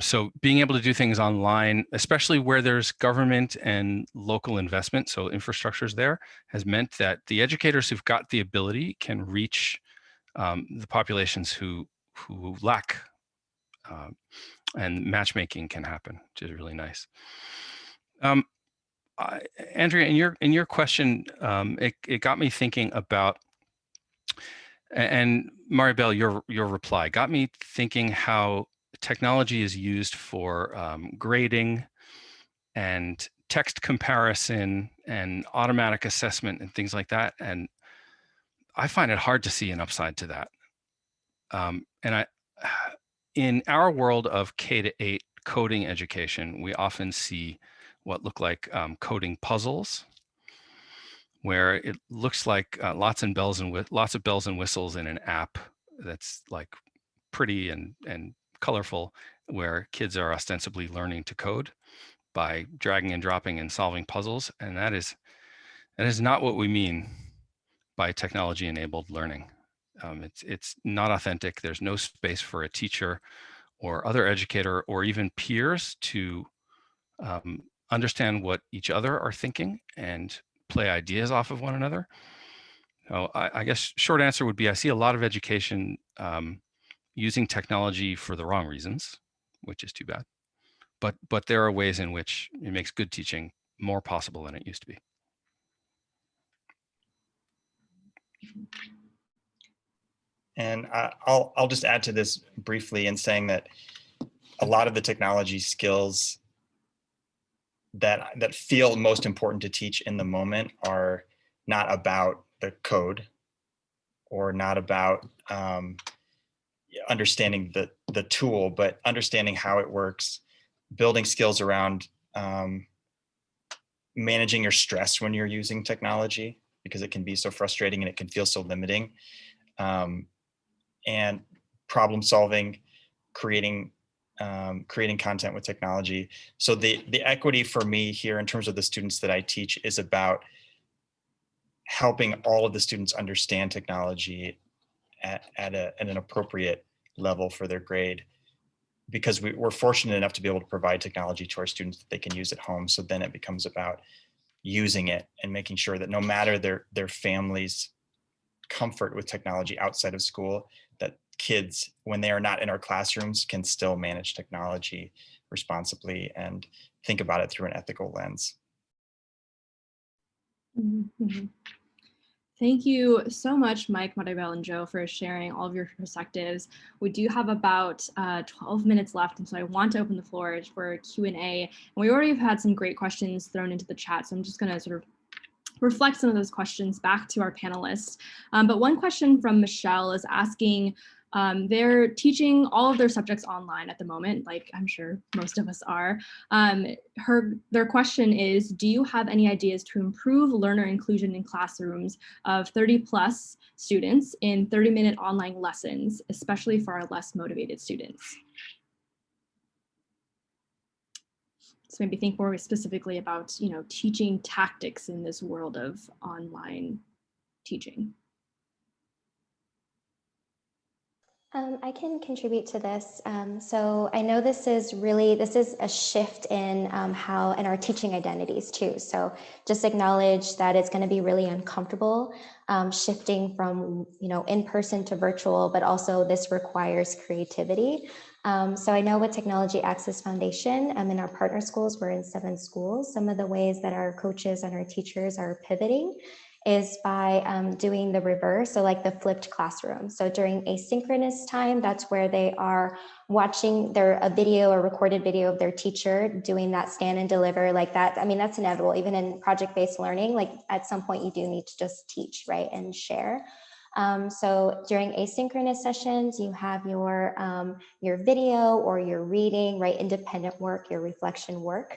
So being able to do things online, especially where there's government and local investment, so infrastructure's there, has meant that the educators who've got the ability can reach the populations who lack, and matchmaking can happen, which is really nice. Andrea, in your question, it got me thinking about, and Maribel, your reply got me thinking how technology is used for grading and text comparison and automatic assessment and things like that. And I find it hard to see an upside to that. In our world of K-8 coding education, we often see what look like coding puzzles, where it looks like lots of bells and whistles in an app that's like pretty and colorful, where kids are ostensibly learning to code by dragging and dropping and solving puzzles. And that is not what we mean by technology-enabled learning. It's not authentic. There's no space for a teacher or other educator or even peers to understand what each other are thinking and play ideas off of one another. So I guess short answer would be, I see a lot of education using technology for the wrong reasons, which is too bad. but there are ways in which it makes good teaching more possible than it used to be. And I'll just add to this briefly in saying that a lot of the technology skills that feel most important to teach in the moment are not about the code or not about understanding the tool, but understanding how it works, building skills around managing your stress when you're using technology, because it can be so frustrating and it can feel so limiting, and problem solving, creating content with technology. So the equity for me here in terms of the students that I teach is about helping all of the students understand technology at an appropriate level for their grade, because we're fortunate enough to be able to provide technology to our students that they can use at home. So then it becomes about using it and making sure that no matter their family's comfort with technology outside of school, that kids, when they are not in our classrooms, can still manage technology responsibly and think about it through an ethical lens. Mm-hmm. Thank you so much, Mike, Maribel, and Joe, for sharing all of your perspectives. We do have about 12 minutes left, and so I want to open the floor for Q&A. And we already have had some great questions thrown into the chat, so I'm just going to sort of reflect some of those questions back to our panelists. But one question from Michelle is asking, they're teaching all of their subjects online at the moment, like I'm sure most of us are. Their question is, do you have any ideas to improve learner inclusion in classrooms of 30+ students in 30-minute online lessons, especially for our less motivated students? So maybe think more specifically about, teaching tactics in this world of online teaching. I can contribute to this. So I know this is a shift in how, and our teaching identities too. So just acknowledge that it's going to be really uncomfortable, shifting from, in-person to virtual, but also this requires creativity. So I know with Technology Access Foundation, in our partner schools, we're in 7 schools. Some of the ways that our coaches and our teachers are pivoting is by doing the reverse, so like the flipped classroom. So during asynchronous time, that's where they are watching a video or recorded video of their teacher doing that stand and deliver like that. I mean, that's inevitable. Even in project-based learning, like at some point you do need to just teach, right, and share. So during asynchronous sessions, you have your video or your reading, right, independent work, your reflection work.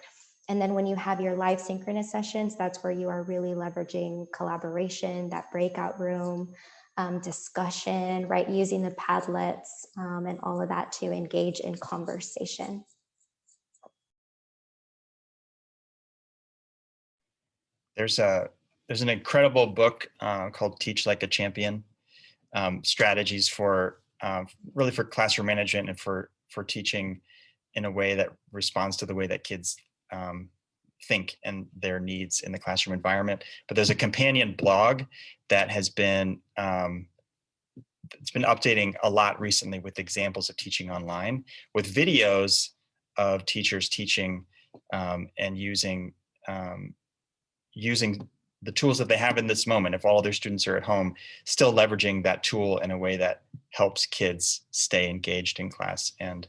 And then when you have your live synchronous sessions, that's where you are really leveraging collaboration, that breakout room, discussion, right? Using the Padlets and all of that to engage in conversation. There's an incredible book called Teach Like a Champion, strategies for really for classroom management and for teaching in a way that responds to the way that kids think and their needs in the classroom environment. But there's a companion blog that has been it's been updating a lot recently with examples of teaching online, with videos of teachers teaching and using the tools that they have in this moment. If all of their students are at home, still leveraging that tool in a way that helps kids stay engaged in class and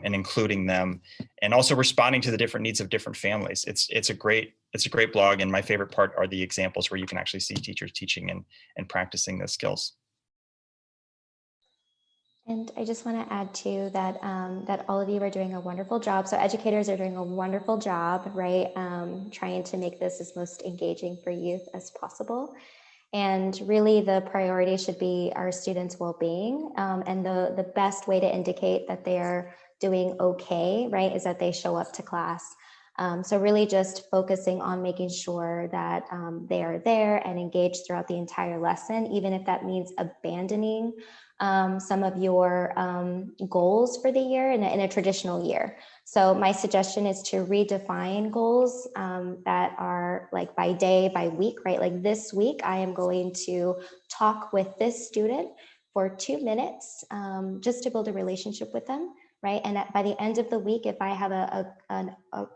including them, and also responding to the different needs of different families. It's a great blog, and my favorite part are the examples where you can actually see teachers teaching and practicing those skills. And I just want to add too that that all of you are doing a wonderful job. So educators are doing a wonderful job, right? Trying to make this as most engaging for youth as possible. And really the priority should be our students' well-being. And the best way to indicate that they are doing okay, right, is that they show up to class. So really just focusing on making sure that they are there and engaged throughout the entire lesson, even if that means abandoning some of your goals for the year in a traditional year. So my suggestion is to redefine goals that are like by day, by week, right? Like this week, I am going to talk with this student for 2 minutes just to build a relationship with them. right? And by the end of the week, if I have a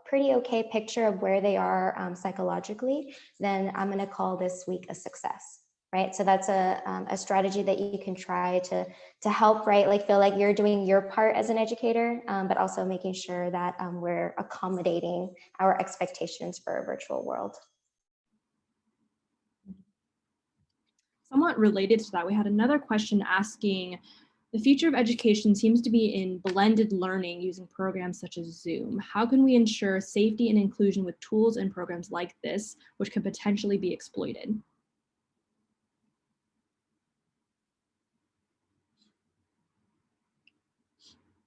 pretty okay picture of where they are psychologically, then I'm going to call this week a success. Right. So that's a strategy that you can try to help, right? Like feel like you're doing your part as an educator, but also making sure that we're accommodating our expectations for a virtual world. Somewhat related to that, we had another question asking, the future of education seems to be in blended learning using programs such as Zoom. How can we ensure safety and inclusion with tools and programs like this, which could potentially be exploited?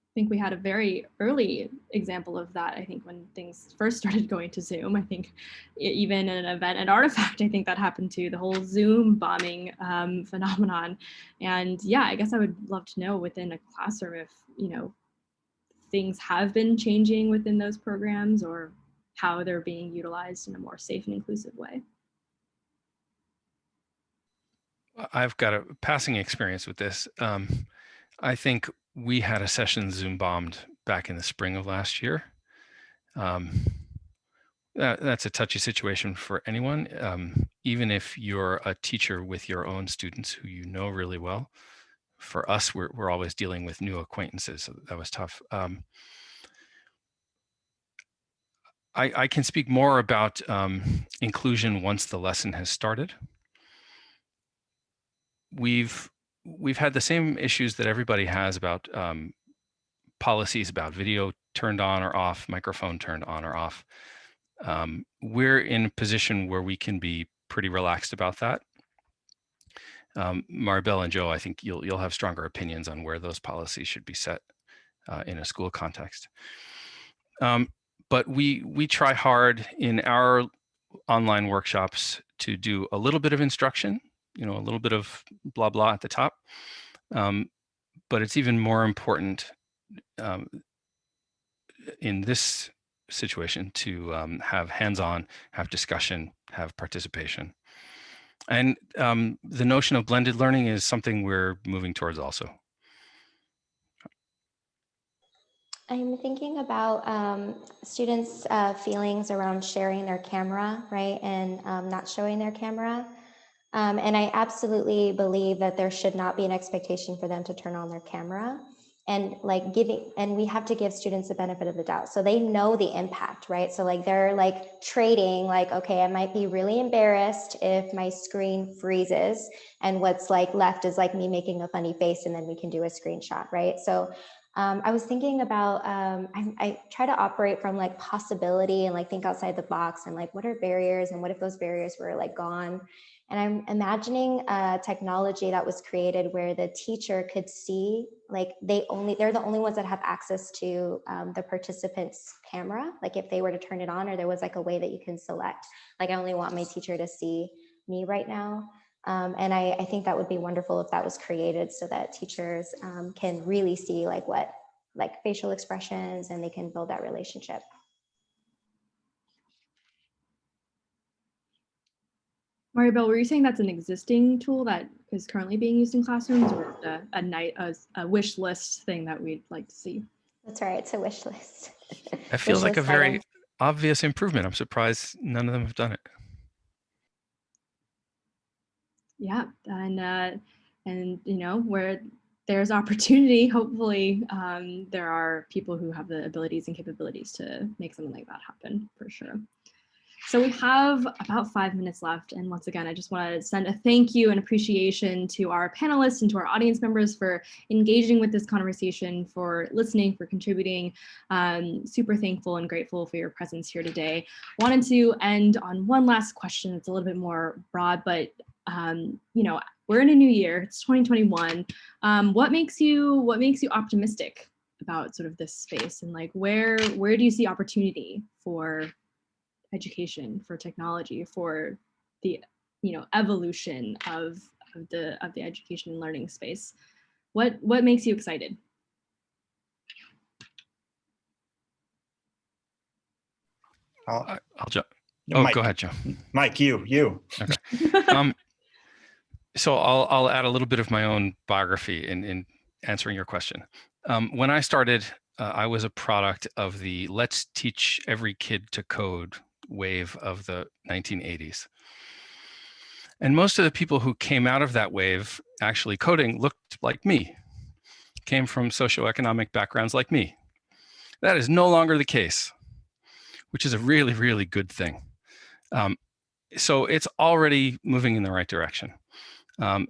I think we had a very early example of that. I think when things first started going to Zoom, I think even in an event at Artefact, I think that happened too, the whole Zoom bombing phenomenon. And yeah, I guess I would love to know within a classroom if, things have been changing within those programs or how they're being utilized in a more safe and inclusive way. I've got a passing experience with this. I think we had a session Zoom bombed back in the spring of last year. That's a touchy situation for anyone, even if you're a teacher with your own students who you know really well. For us, we're always dealing with new acquaintances, so that was tough. I can speak more about inclusion once the lesson has started. We've had the same issues that everybody has about policies about video turned on or off, microphone turned on or off. We're in a position where we can be pretty relaxed about that. Maribel and Joe, I think you'll have stronger opinions on where those policies should be set in a school context. But we try hard in our online workshops to do a little bit of instruction, a little bit of blah, blah at the top. But it's even more important in this situation to have hands-on, have discussion, have participation. And the notion of blended learning is something we're moving towards also. I'm thinking about students' feelings around sharing their camera, right, and not showing their camera. And I absolutely believe that there should not be an expectation for them to turn on their camera. And we have to give students the benefit of the doubt. So they know the impact, right? So they're trading, okay, I might be really embarrassed if my screen freezes and what's left is me making a funny face and then we can do a screenshot, right? So I was thinking about, I try to operate from possibility and think outside the box and what are barriers and what if those barriers were gone? And I'm imagining a technology that was created where the teacher could see, they're the only ones that have access to the participant's camera. If they were to turn it on, or there was a way that you can select, I only want my teacher to see me right now. And I think that would be wonderful if that was created so that teachers can really see what facial expressions, and they can build that relationship. Maribel, were you saying that's an existing tool that is currently being used in classrooms, or a wish list thing that we'd like to see? That's right, it's a wish list. That feels like a very obvious improvement. I'm surprised none of them have done it. Yeah, and where there's opportunity, hopefully there are people who have the abilities and capabilities to make something like that happen, for sure. So we have about 5 minutes left. And once again, I just want to send a thank you and appreciation to our panelists and to our audience members for engaging with this conversation, for listening, for contributing. Super thankful and grateful for your presence here today. Wanted to end on one last question. It's a little bit more broad, but we're in a new year. It's 2021. What makes you optimistic about sort of this space, and where do you see opportunity for education, for technology, for the evolution of the education and learning space? What makes you excited? I'll jump. Mike, go ahead, Joe. Mike, you. Okay. So I'll add a little bit of my own biography in answering your question. When I started I was a product of the let's teach every kid to code wave of the 1980s. And most of the people who came out of that wave actually coding looked like me, came from socioeconomic backgrounds like me. That is no longer the case, which is a really, really good thing. So it's already moving in the right direction.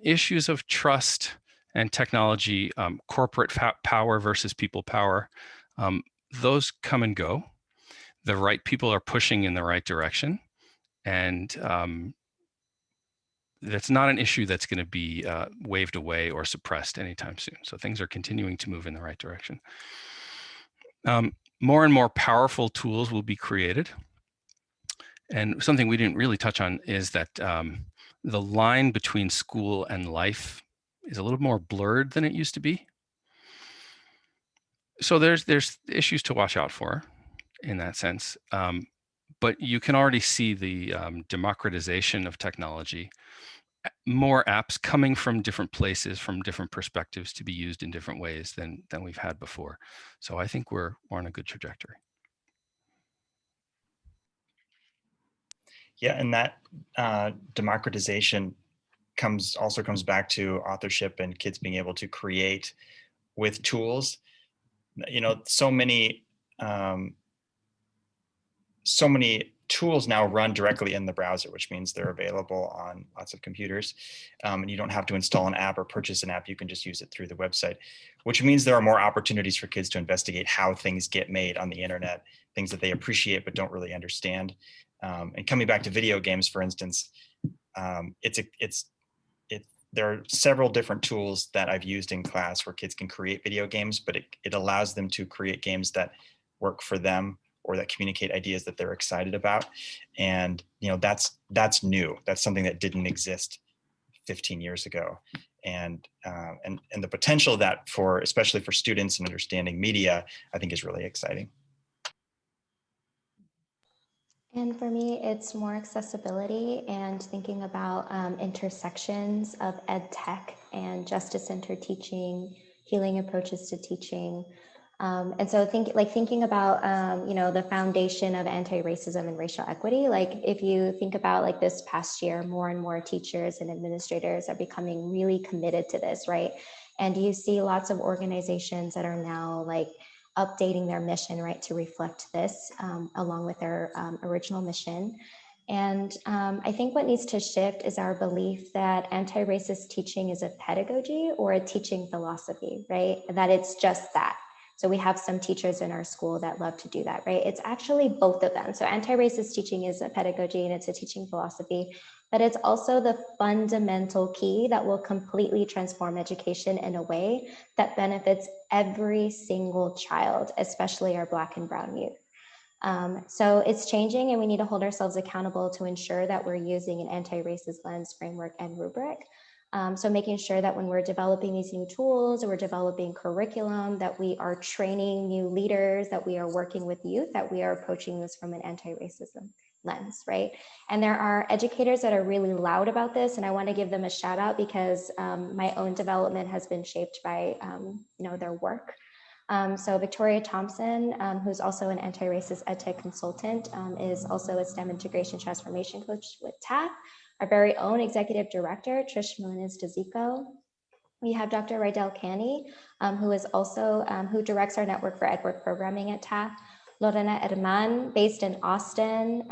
Issues of trust and technology, corporate power versus people power, those come and go. The right people are pushing in the right direction. And that's not an issue that's going to be waved away or suppressed anytime soon. So things are continuing to move in the right direction. More and more powerful tools will be created. And something we didn't really touch on is that the line between school and life is a little more blurred than it used to be. So there's issues to watch out for in that sense. But you can already see the democratization of technology, more apps coming from different places, from different perspectives to be used in different ways than we've had before. So I think we're on a good trajectory. Yeah, and that democratization also comes back to authorship and kids being able to create with tools. You know, so many tools now run directly in the browser, which means they're available on lots of computers. And you don't have to install an app or purchase an app. You can just use it through the website, which means there are more opportunities for kids to investigate how things get made on the internet, things that they appreciate but don't really understand. And coming back to video games, for instance, there are several different tools that I've used in class where kids can create video games, but it allows them to create games that work for them or that communicate ideas that they're excited about. And you know, that's new. That's something that didn't exist 15 years ago. And the potential of that especially for students and understanding media, I think is really exciting. And for me, it's more accessibility and thinking about intersections of ed tech and justice-centered teaching, healing approaches to teaching. And so thinking about, you know, the foundation of anti-racism and racial equity. Like if you think about like this past year, more and more teachers and administrators are becoming really committed to this, right? And you see lots of organizations that are now like updating their mission, right, to reflect this along with their original mission. And I think what needs to shift is our belief that anti-racist teaching is a pedagogy or a teaching philosophy, right? That it's just that. So we have some teachers in our school that love to do that, right? It's actually both of them. So anti-racist teaching is a pedagogy and it's a teaching philosophy, but it's also the fundamental key that will completely transform education in a way that benefits every single child, especially our Black and Brown youth. So it's changing and we need to hold ourselves accountable to ensure that we're using an anti-racist lens, framework, and rubric. So making sure that when we're developing these new tools or we're developing curriculum, that we are training new leaders, that we are working with youth, that we are approaching this from an anti-racism lens, right? And there are educators that are really loud about this, and I want to give them a shout out because my own development has been shaped by you know, their work. So Victoria Thompson, who's also an anti-racist edtech consultant, is also a STEM integration transformation coach with TAF. Our very own executive director, Trish Melendez-Dazico. We have Dr. Rydell Canny, who is also, who directs our network for EdWork programming at TAF. Lorena Herman, based in Austin,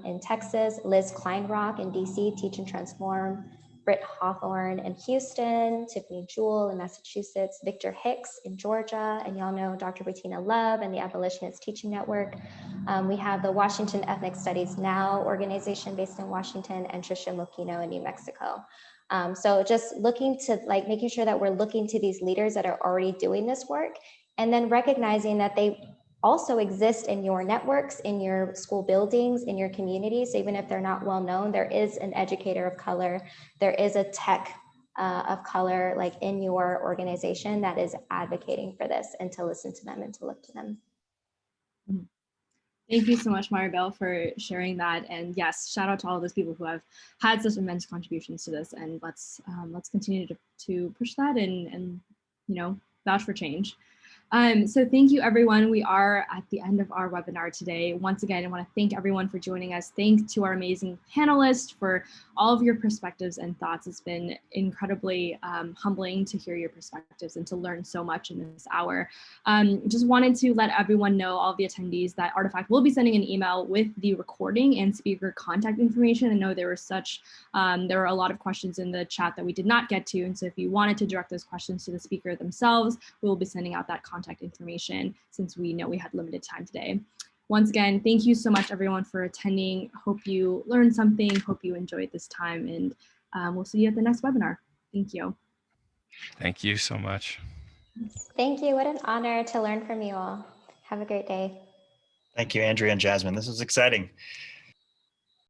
in Texas. Liz Kleinrock in DC, Teach and Transform. Britt Hawthorne in Houston, Tiffany Jewell in Massachusetts, Victor Hicks in Georgia, and y'all know Dr. Bettina Love and the Abolitionist Teaching Network. We have the Washington Ethnic Studies Now organization based in Washington, and Trisha Mokino in New Mexico. So just looking to like making sure that we're looking to these leaders that are already doing this work, and then recognizing that they also exist in your networks, in your school buildings, in your communities. Even if they're not well known, there is an educator of color, there is a tech of color like in your organization that is advocating for this, and to listen to them and to look to them. Thank you so much, Maribel, for sharing that. And yes, shout out to all of those people who have had such immense contributions to this. And let's continue to push that and you know, vouch for change. So thank you, everyone. We are at the end of our webinar today. Once again, I want to thank everyone for joining us. Thanks to our amazing panelists for all of your perspectives and thoughts. It's been incredibly humbling to hear your perspectives and to learn so much in this hour. Just wanted to let everyone know, all of the attendees, that Artefact will be sending an email with the recording and speaker contact information. I know there were a lot of questions in the chat that we did not get to. And so if you wanted to direct those questions to the speaker themselves, we will be sending out that contact information since we know we had limited time today. Once again, thank you so much, everyone, for attending. Hope you learned something. Hope you enjoyed this time, and we'll see you at the next webinar. Thank you. Thank you so much. Thank you. What an honor to learn from you all. Have a great day. Thank you, Andrea and Jasmine. This was exciting.